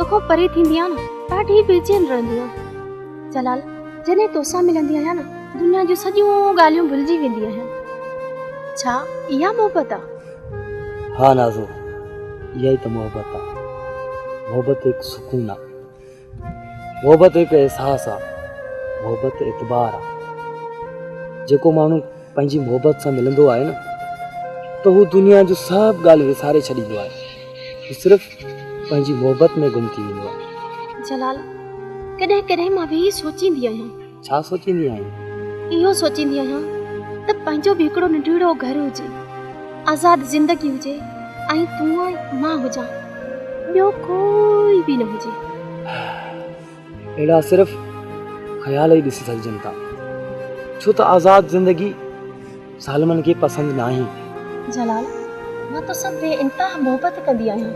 तोखो परे थींदी आ न ॾाढी बेचैन रहंदी आ। जलाल जॾहिं तोसां मिलंदी आहियां न दुनिया जूं सॼियूं ॻाल्हियूं भुलिजी वेंदी आहियां। छा इहा मोहबत आ? हाँ नाज़ो, इहा ई त मोहबत आ। मोहबत एक सुकून आ, मोहबत एक एहसास आ, मोहबत एतबार आ। जेको माण्हू पंहिंजी मोहबत सां मिलंदो आहे न त हू दुनिया जो सभु ॻाल्हि विसारे छॾींदो आहे। हू सिर्फ़ पंहिंजी मोहबत में गुम थी वेंदो आहे। जलाल कॾहिं कॾहिं मां वेही सोचींदी आहियां। छा सोचींदी आहीं? इहो सोचींदी आहियां त पंहिंजो बि हिकिड़ो नंढिड़ो घर हुजे, आज़ाद ज़िंदगी हुजे ऐं तूं ऐं मां हुजां, ॿियो कोई बि न हुजे। अहिड़ा सिर्फ़ ख़्याल ई ॾिसी सघजनि था, छो त आज़ाद ज़िंदगी ज़ालिमनि खे पसंदि न आहे। जलाल मां तोसां बेइंतहा मोहबत कंदी आहियां।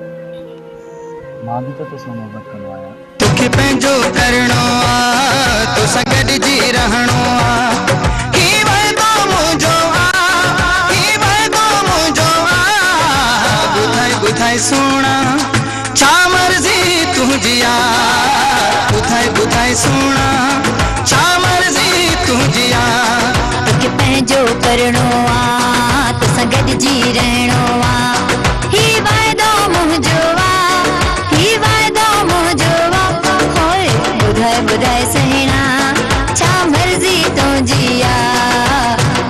मां बि त तोसां मोहबत कंदो आहियां। तोखे पंहिंजो करणो आ, तोसां गॾिजी रहणो आ, ही वाइदो मुंहिंजो आ, ही वाइदो मुंहिंजो आ। ॿुधाए ॿुधाए सोना छा मर्ज़ी तुंहिंजी आ, ॿुधाए ॿुधाए सोना छा मर्ज़ी तुंहिंजी आ। तोखे पंहिंजो करणो आ, तोसां गॾिजी रहणो आ, ही वाइदो मुंहिंजो आ, ही वाइदो मुंहिंजो आ। होए ॿुधाए ॿुधाए सहिणा छा मर्ज़ी तुंहिंजी आ,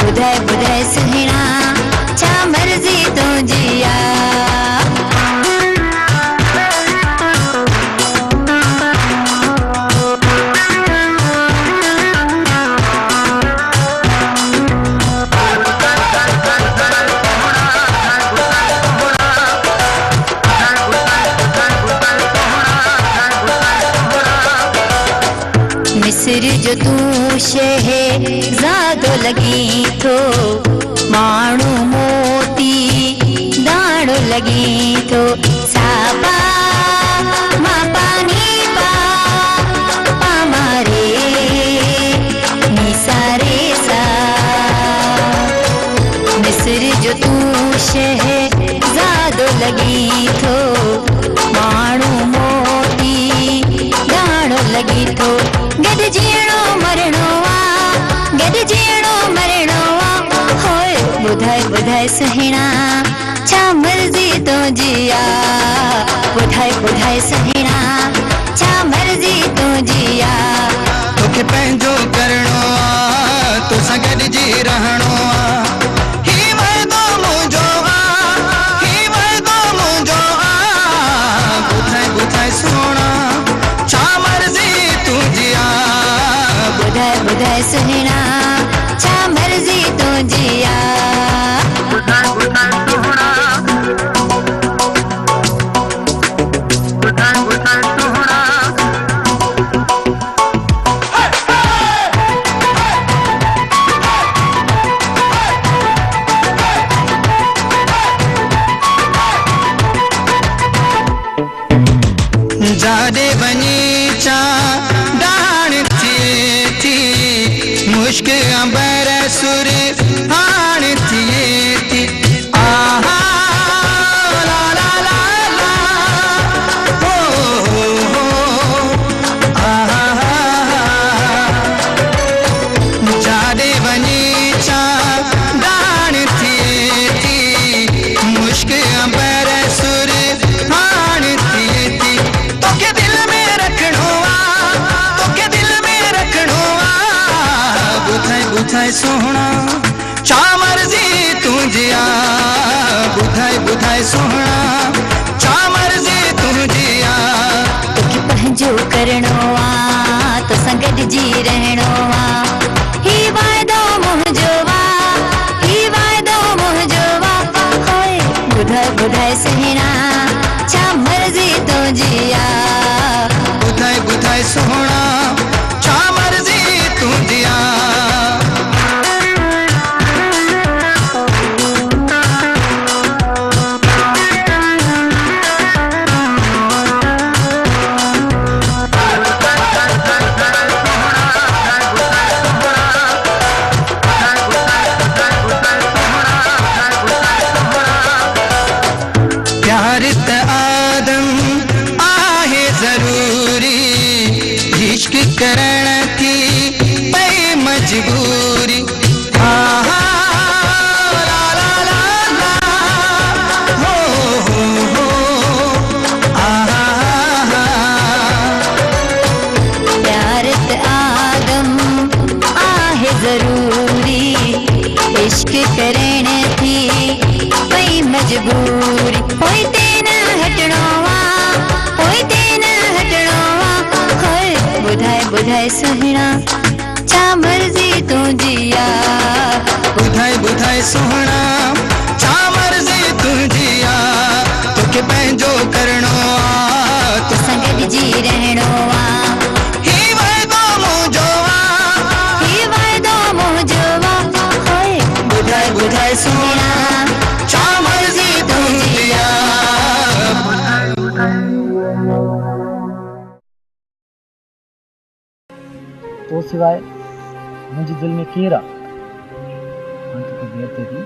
ॿुधाए ॿुधाए सहिणा छा मर्ज़ी तुंहिंजी आ। मिस्र जो तू शहज़ादो लगी थो, माण्हू मोती दाणो लगी थो। साबा मां पानी पा पामारे निसारे सा। मिस्र जो तू शहज़ादो लगी थो, माण्हू मोती दाणो लगी थो। गॾ जीअणो मरणो आ, गॾ जीअणो मरणो आ। होए ॿुधाए ॿुधाए सहिणा छा मर्ज़ी तुंहिंजी आ, ॿुधाए ॿुधाए सहिणा छा मर्ज़ी तुंहिंजी आ। तोखे पंहिंजो करणो आ, तोसां गॾिजी रहणो आ, ही वाइदो मुंहिंजो आ, ही वाइदो मुंहिंजो आ। ॿुधाए ॿुधाए सोना छा मर्ज़ी तुंहिंजी आ, ॿुधाए ॿुधाए सहिणा छा मर्ज़ी तुंहिंजी आ। ॿुधाए ॿुधाए सोना, ॿुधाए ॿुधाए सोना। जाॾे वञी चा डाण थिए थी, मुश्क अंबर सुर हाण थिए थी। आहा ला ला ला ला, हो आहा। जाॾे वञी चा डाण थिए थी, मुश्क अंबर सुर हाण थिए थी। तोखे दिल में रखणो आ, तोखे दिल में रखणो आ। ॿुधाए ॿुधाए सोना छा मर्ज़ी तुंहिंजी आ, ॿुधाए ॿुधाए सोना छा मर्ज़ी तुंहिंजी आ। तोखे पंहिंजो करणो आ, तोसां गॾिजी रहणो आ, ही वाइदो मुंहिंजो आ, ही वाइदो मुंहिंजो आ। होए ॿुधाए ॿुधाए सहिणा छा मर्ज़ी तुंहिंजी आ, ॿुधाए ॿुधाए सोना छा मर्ज़ी तुंहिंजी आ। प्यार त आदम आहे करण थी पई मजबूरी ला ला ला ला हो प्यार आदम आहे जरूरी इश्क करण थी पई मजबूरी कोई तेन हटणो कोई तेन हटणो होए बुधाए बुधाए सुहिणा छा मर्जी तुंहिंजी आ बुधाए बुधाए सुहिणा छा मर्जी तुंहिंजी आ तोखे पंहिंजो करणो आ तोसां गॾिजी रहणो आ ही वाइदो मुंहिंजो आ ही वाइदो मुंहिंजो आ होए बुधाए बुधाए सुहिणा छा मर्जी तुंहिंजी आ तो सिवाय मुंहिंजे दिलि में केरु आहे अंत ते देर ते थी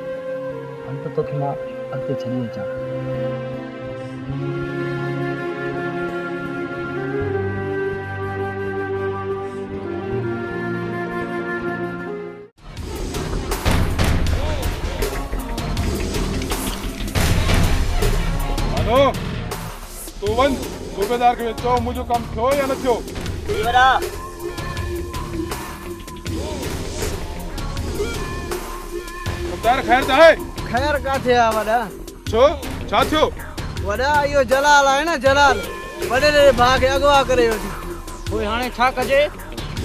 अंत तोखे मां अॻिते छॾी अचां हेलो तू वञ सूबेदार खे चओ मुंहिंजो कमु थियो या न थियो सूबेदार ख़ैर त आहे खैर काथे आ वॾा छो छा थियो वॾा इहो जलाल आहे न जलाल वॾे भाउ खे अगवा करे वठी पोइ हाणे छा कजे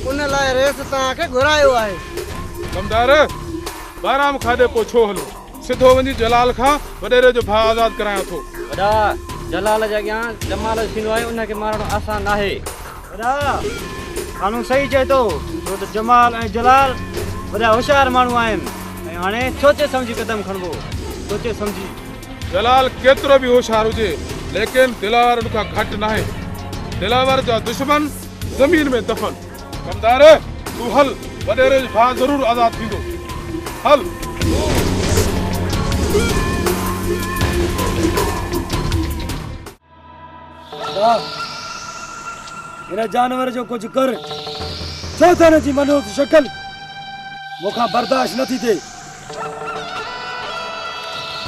उन लाइ रेस तव्हांखे घुरायो आहे कमदार बाराम खाधे पोइ छो हलो सिधो वञी जलाल खां वॾेरे जो भाउ आज़ाद करायां थो वॾा जलाल जे अॻियां जमाल थींदो आहे उनखे मारणो आसान आहे वॾा कानून सही चए थो छो त जमाल ऐं जलाल वॾा होशियार माण्हू आहिनि ऐं हाणे सोचे सम्झी कदम खणबो सोचे सम्झी जलाल केतिरो बि होशियार हुजे लेकिन दिलावर खां घटि नाहे दिलावर जा दुश्मन ज़मीन में दफ़न कमदार तू हल वॾेरे जो भाउ ज़रूर आज़ाद थींदो हल हिन जानवर जो कुझु कर छो त हिन जी मनोत शक्ल मूंखां बर्दाश्त नथी थिए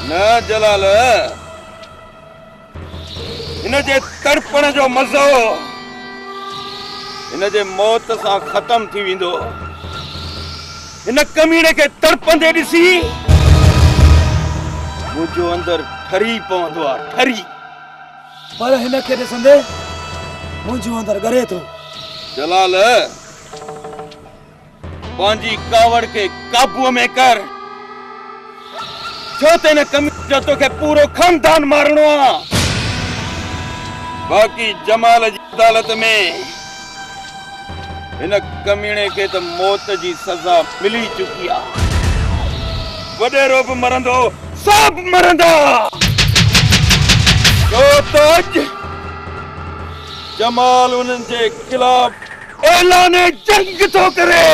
न जलाल हिन जे तड़पण जो मज़ो हिन जे मौत सां ख़तम थी वेंदो हिन कमीणे खे तड़पंदे ॾिसी मुंहिंजो अंदर ठरी पवंदो आहे ठरी पर हिन खे ॾिसंदे मुंहिंजो अंदर ॻरे थो जलाल पंहिंजी कावड़ खे काबूअ में कर छो त हिन कमीणे जो तोखे पूरो खानदान मारणो आहे बाक़ी जमाल जी अदालत में हिन कमीणे खे त मौत जी सज़ा मिली चुकी आहे वॾेरो बि मरंदो सब मरंदा छो त जमाल उन्हनि जे खिलाफ ऐलान जंग थो करे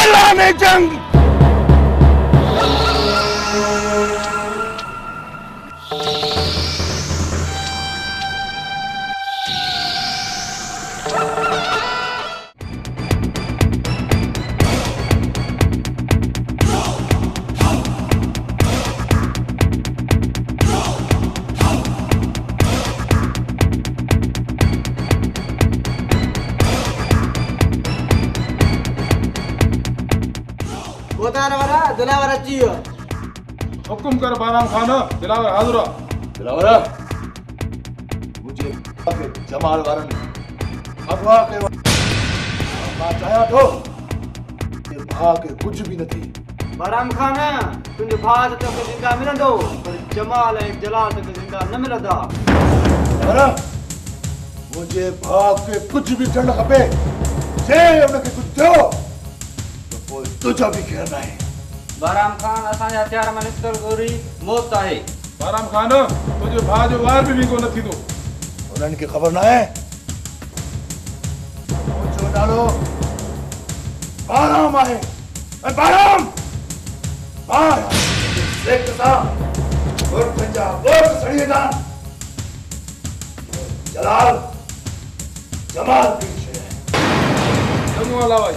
ऐलान जंग दिलावर अची वियो हुकुम कर बाराम खान दिलावर हाज़िर आहे दिलावर मुझे जमाल वारनि अगवा कयो मां चाहियां थो भाउ खे कुझु बि न थिए बाराम खान तुंहिंजो भाउ त तोखे ज़िंदा मिलंदो पर जमाल ऐं जलाल तोखे ज़िंदा न मिलंदा मुंहिंजे भाउ खे कुझु बि थियणु खपे जे हुनखे कुझु थियो त पोइ तुंहिंजो बि ख़ैरु न आहे बाराम खान असांजे हथियार में निकतल गोरी मौत आहे बाराम खान तुंहिंजे भाउ जो वार बि विंगो न थींदो उन्हनि खे ख़बर न आहे मुंहिंजो नालो बाराम आहे ऐं बाराम पंहिंजा वोट सड़ी वेंदा जलाल जमाल बि शइ आहे मुंह लावाई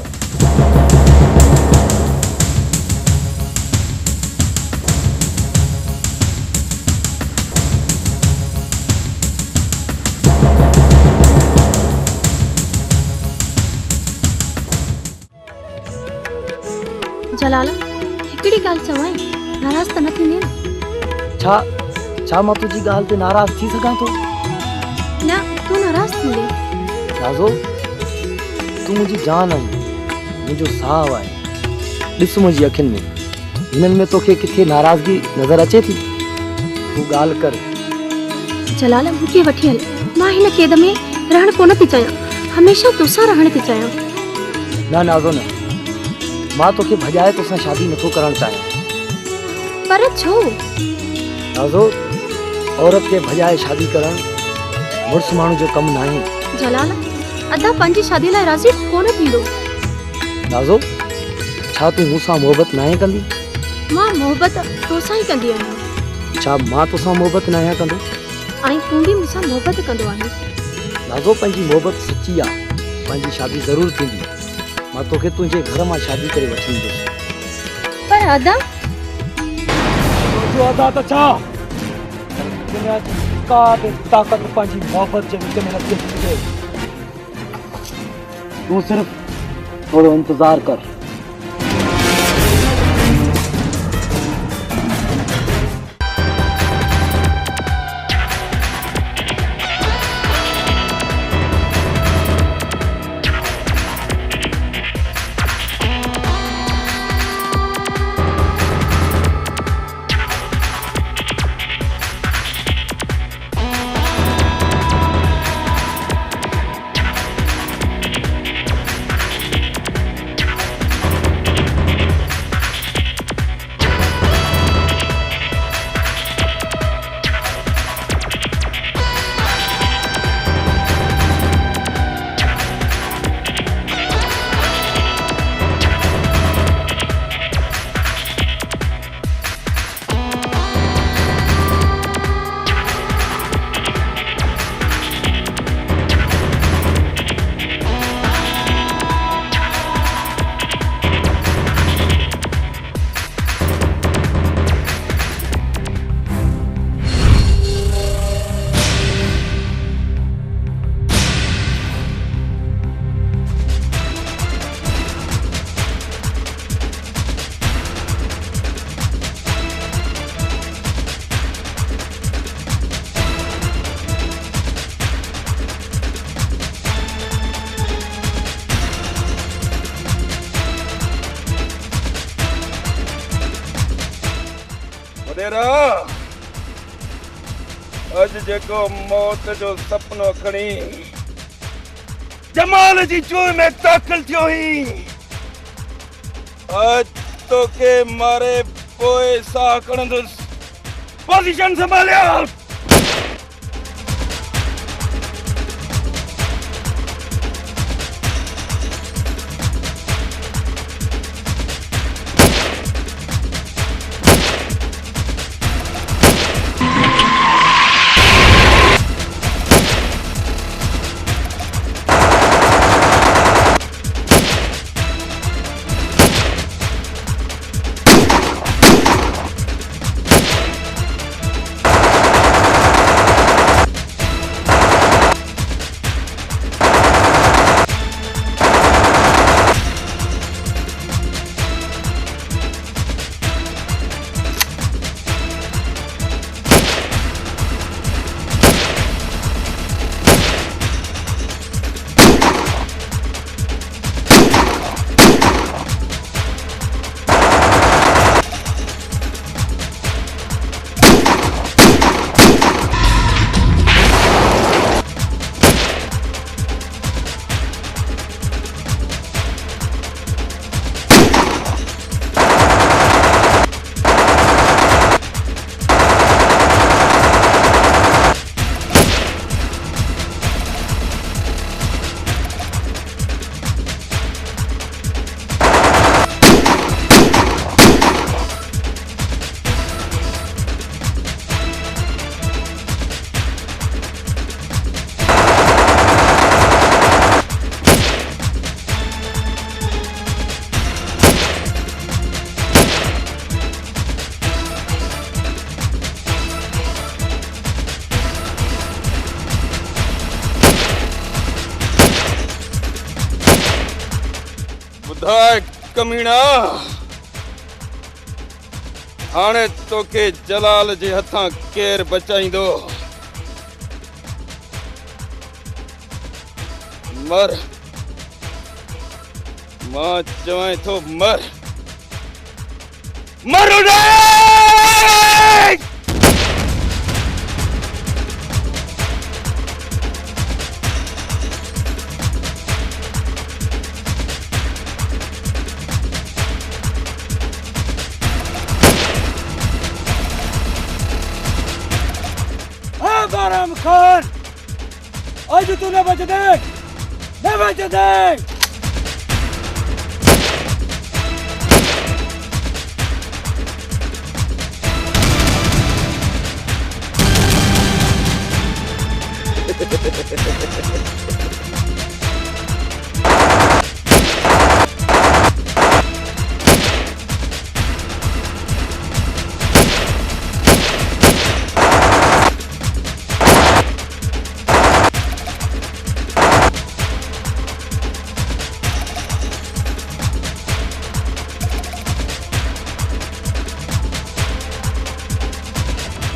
जलाल हिकिड़ी ॻाल्हि चवाई नाराज़ त न थींदी न? छा मां तुंहिंजी ॻाल्हि ते नाराज़ थी सघां थो? न तूं नाराज़ थींदे। नाज़ो तूं मुंहिंजी जान आहीं, मुंहिंजो साहु आहे। ॾिस मुंहिंजी अखियुनि में, हिननि में तोखे किथे नाराज़गी नज़र अचे थी? तूं ॻाल्हि कर। जलाल मूंखे वठी हल, मां हिन क़ैद में रहण कोन थी चाहियां, हमेशह तोसां रहण थी चाहियां। न नाज़ो न, मां तोखे भॼाए तोसां शादी नथो करणु चाहियां। पर छो? नाज़ो औरत खे भॼाए शादी करणु मुड़ुस माण्हू जो कमु न आहे। जलाल अदा पंहिंजी शादी लाइ राज़ी कोन थींदो। नाज़ो छा तूं मूंसां मोहबत न आहे कंदी? मां मोहबत तोसां ई कंदी आहियां। छा मां तोसां मोहबत न आहियां कंदो? ऐं तूं बि मूंसां मोहबत कंदो आहीं। नाज़ो पंहिंजी मोहबत सची आहे, पंहिंजी शादी ज़रूरु थींदी। मां तोखे तुंहिंजे घर मां शादी करे वठी ईंदुसि। पर अदा अदा त छा, दुनिया जी का बि ताक़त पंहिंजी मोहबत जे विच में नथी अची सघे। तूं सिर्फ़ थोरो इंतज़ार कर। अज जेको मौत जो सपनो खणी जमाल जी चूह में दाखिल थियो ही, अज तोखे मारे पोइ साह खणंदुसि। पोजीशन संभालिया। ॿुधाए कमीना, हाणे तोखे जलाल जे हथां केर बचाईंदो? मर, मां चवां थो मर, मर उड़े! बाराम खान, आज तू न बच दे, न बच दे।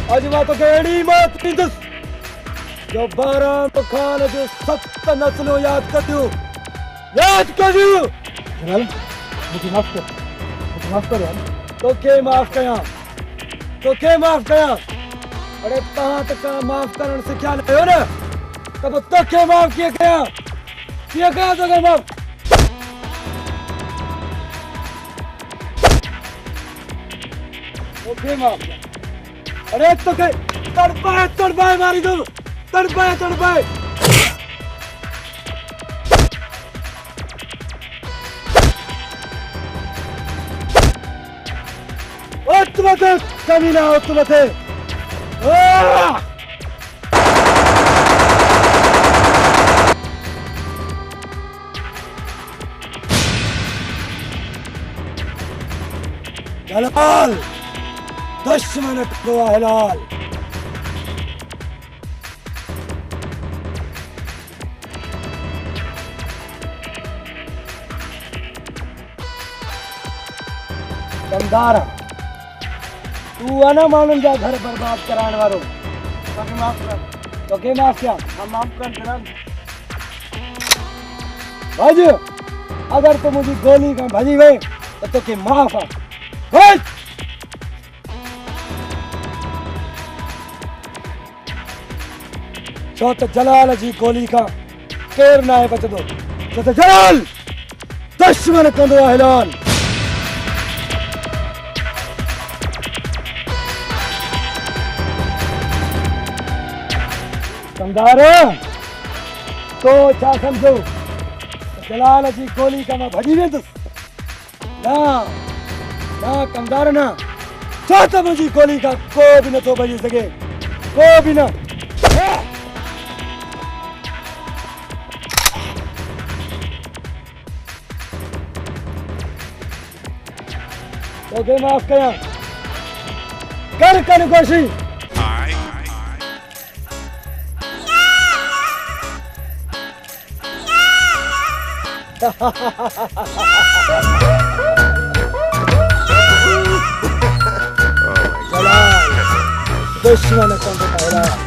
आज मां तो अहिड़ी मौत ॾींदुसि जो बाराम खान जो 7 नस्लों याद करियूं, याद करियूं। जनाब, मुझे माफ़ कर, मुझे माफ़ कर यार। तोखे माफ़ कयां, तोखे माफ़ कयां। अरे तव्हां त माफ़ करणु सिखिया न आहियो न, त पोइ तोखे माफ़ कीअं कयां, कीअं कयां तोखे माफ़? तोखे माफ़ कयां। अरे तोखे तड़पाए मारी दूं, तड़पाए। उठ मते कमीना, उठ मते। जलाल, दुश्मन को हलाल। कमदार, तू आना मानन जा घर बर्बाद कराने वालों। तोखे माफ कर, तोखे माफ किया, हम माफ कर जनाब। भाई, अगर तू मुझे गोली का भजी वे तो तोखे माफ है। भाई छो त जलाल जी गोली का केर ना बचदो, छो त जलाल दुश्मन कंदो ऐलान। कमदार, तो छा समझो जलाल जी गोली का मां भजी वेंदुसि? ना कमदार ना, छो त मुंहिंजी गोली का को बि नथो भजी सघे, को बि न। तोखे माफ़ कयां, कर कोशिश। जलाल, दुश्मन कंदो ऐलान।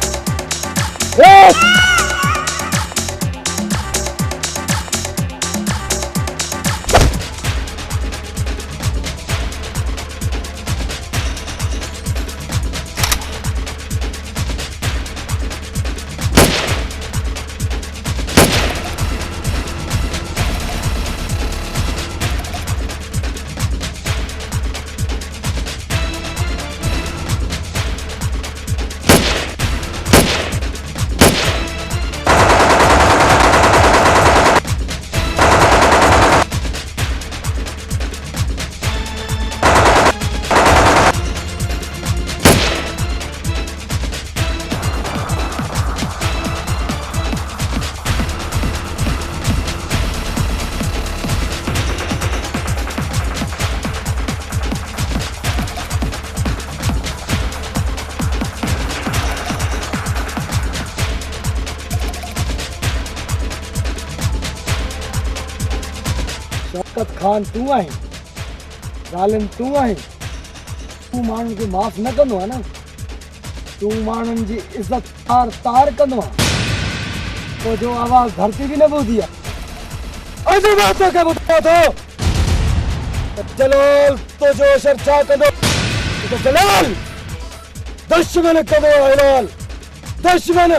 शौकत खान तू आहे, ज़ालिम तू आहे। तू माण्हुनि खे माफ़ न कंदो आहे न, तू माण्हुनि जी इज़त तार तार कंदो आहे। तो जो आवाज़ धरती बि न ॿुधी आहे। अॼु मां तोखे ॿुधायां थो त जलाल तुंहिंजो असरु छा कंदो। त जलाल दुश्मन कंदो आहे, जलाल दुश्मन।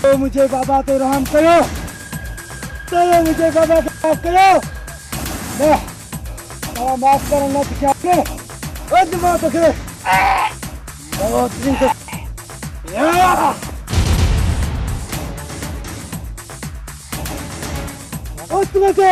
तो मुझे बाबा तो रहम करो, तो मुझे बाबा को माफ करो। मैं माफ करना तो क्या ने आज मां तो के बहुत दिन से तुम्हें से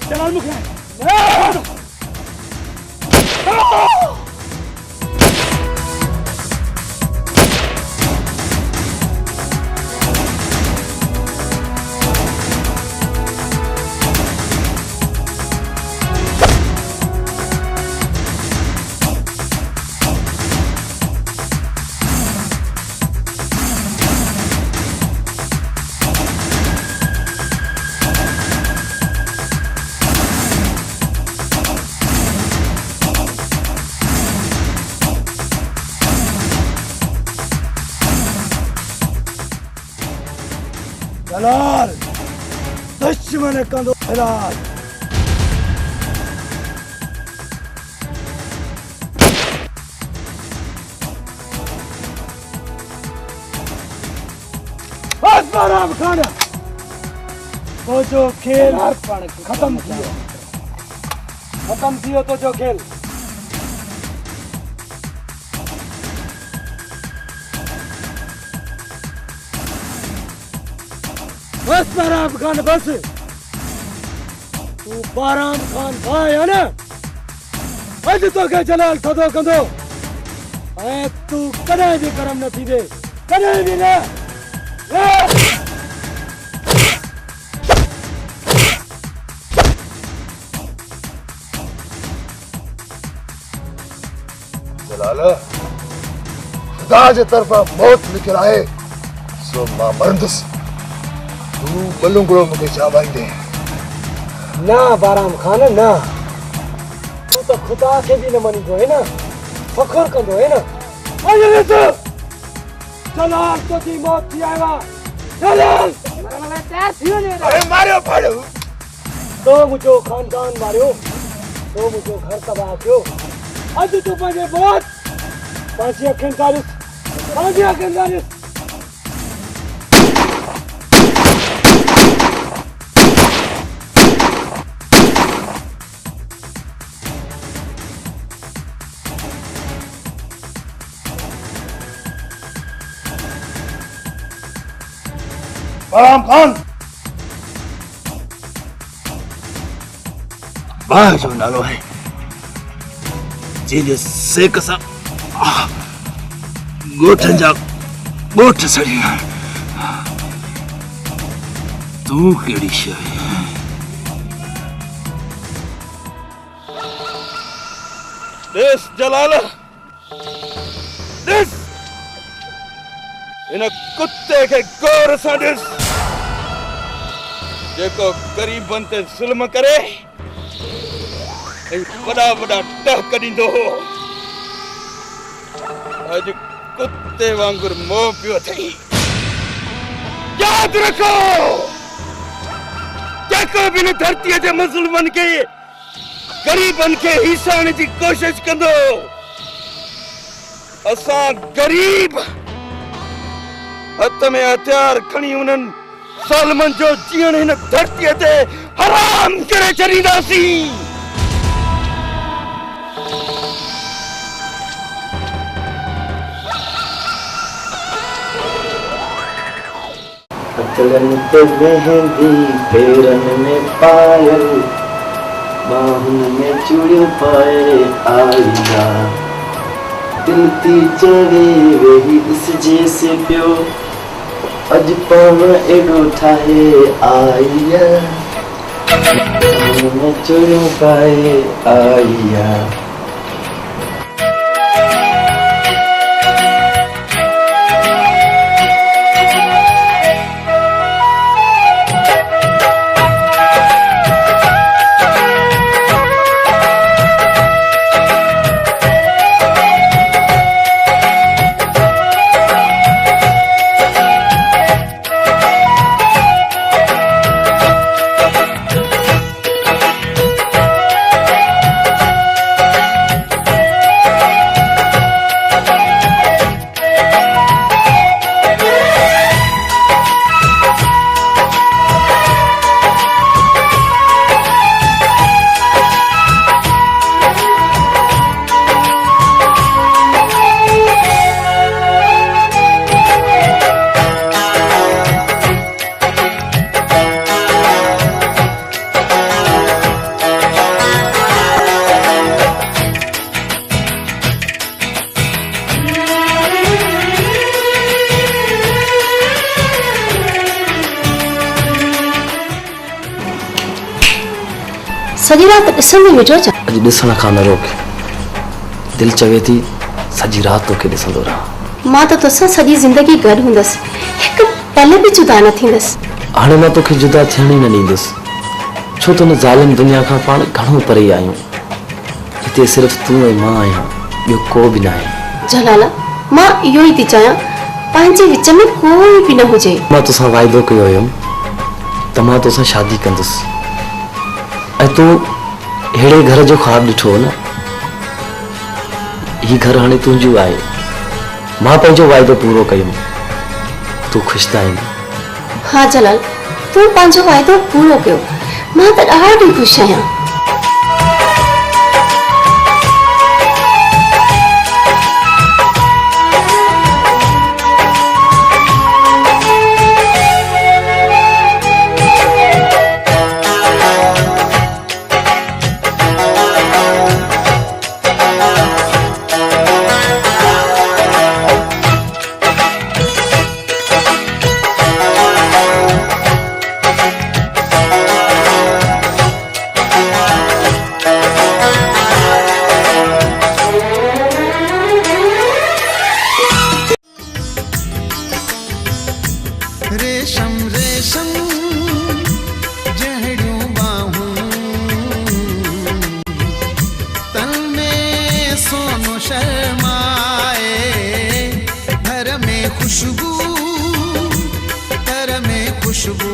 जलाल मुखिया जलाल दुश्मन कंदो इलाज। बस बाराम खान तो जो खेल खत्म थियो तो जो खेल बस बाराम खान बस। तू बाराम खान भाई है ना, अज तो के जलाल थदो कंदो ऐं तू कॾहिं भी करम न थींदे, कॾहिं भी न। जलाल खुदा जे तरफा मौत लिखियल आहे, सो मां मरंदुसि। तू बलुंगड़ो मूंखे चाबाईंदे ना बाराम खान ना, तू तो खुदा के भी न मनींदो है ना, फखुर कंदो है ना। अरे तो जलाल तो दी मौत थी आया, जलाल अरे मारियो फाड़ो। तो मुझो खानदान मारियो, तो मुझो घर तबाह कियो। अज तू पंहिंजे मौत पंहिंजी अखियुनि सां ॾिस, पंहिंजी अखियुनि सां ॾिस। बाराम खान बाह जो नालो है, जंहिंजे सेक सां ॻोठनि जा ॻोठ सड़ी विया। तूं कहिड़ी शइ आहीं? ॾिस जलाल, ॾिस इन कुत्ते खे गौर सां ॾिस, जेको ग़रीबनि ते ज़ुल्म करे ऐं वॾा वॾा टहक ॾींदो हो, अॼु कुत्ते वांगुरु मोह पियो अथई। यादि रखो, जेको बि इन धरतीअ जे मुज़लिमनि खे ग़रीबनि खे हिसाइण जी कोशिश कंदो, असां गरीब हथ में हथियार खणी उन्हनि ज़ालिमनि जो जीअण हिन धरतीअ ते हराम करे छॾींदासीं। हथड़न पे मेहंदी, पेरन में पायल, बाहुन में चूड़ियों पाए आईया। दिल थी चढ़े वही इस जैसे पियो, अज पाव एडो ठाहे आईया। बाहुन में चूड़ियों पाए आईया। सॼी रात ॾिसंदी हुजो छा? अॼु ॾिसण खां न रोक, दिलि चवे थी सॼी राति तोखे ॾिसंदो रहां। मां त तोसां सॼी ज़िंदगी गॾु हूंदसि, हिकु पल बि जुदा न थींदसि। हाणे मां तोखे जुदा थियण ई न ॾींदुसि, छो त हुन ज़ालिम दुनिया खां पाण घणो परे आहियूं। हिते सिर्फ़ु तूं ऐं मां आहियां, ॿियो को बि न आहे। जलाला, मां इहो ई थी चाहियां, पंहिंजे विच में कोई बि न हुजे। मां तोसां वाइदो कयो हुयमि त मां तोसां शादी कंदुसि, ऐं तूं अहिड़े घर जो ख्वाब ॾिठो न। ही घर हाणे तुंहिंजो आहे। मां पंहिंजो वाइदो पूरो कयुमि, तूं ख़ुशि त आहीं? हाँ जलाल, तूं पंहिंजो वाइदो पूरो कयो, मां त ॾाढी ख़ुशि आहियां। रेशम रेशम जहड़ियों बाहूं, तन में सोनो शर्माए, घर में खुशबू, घर में खुशबू।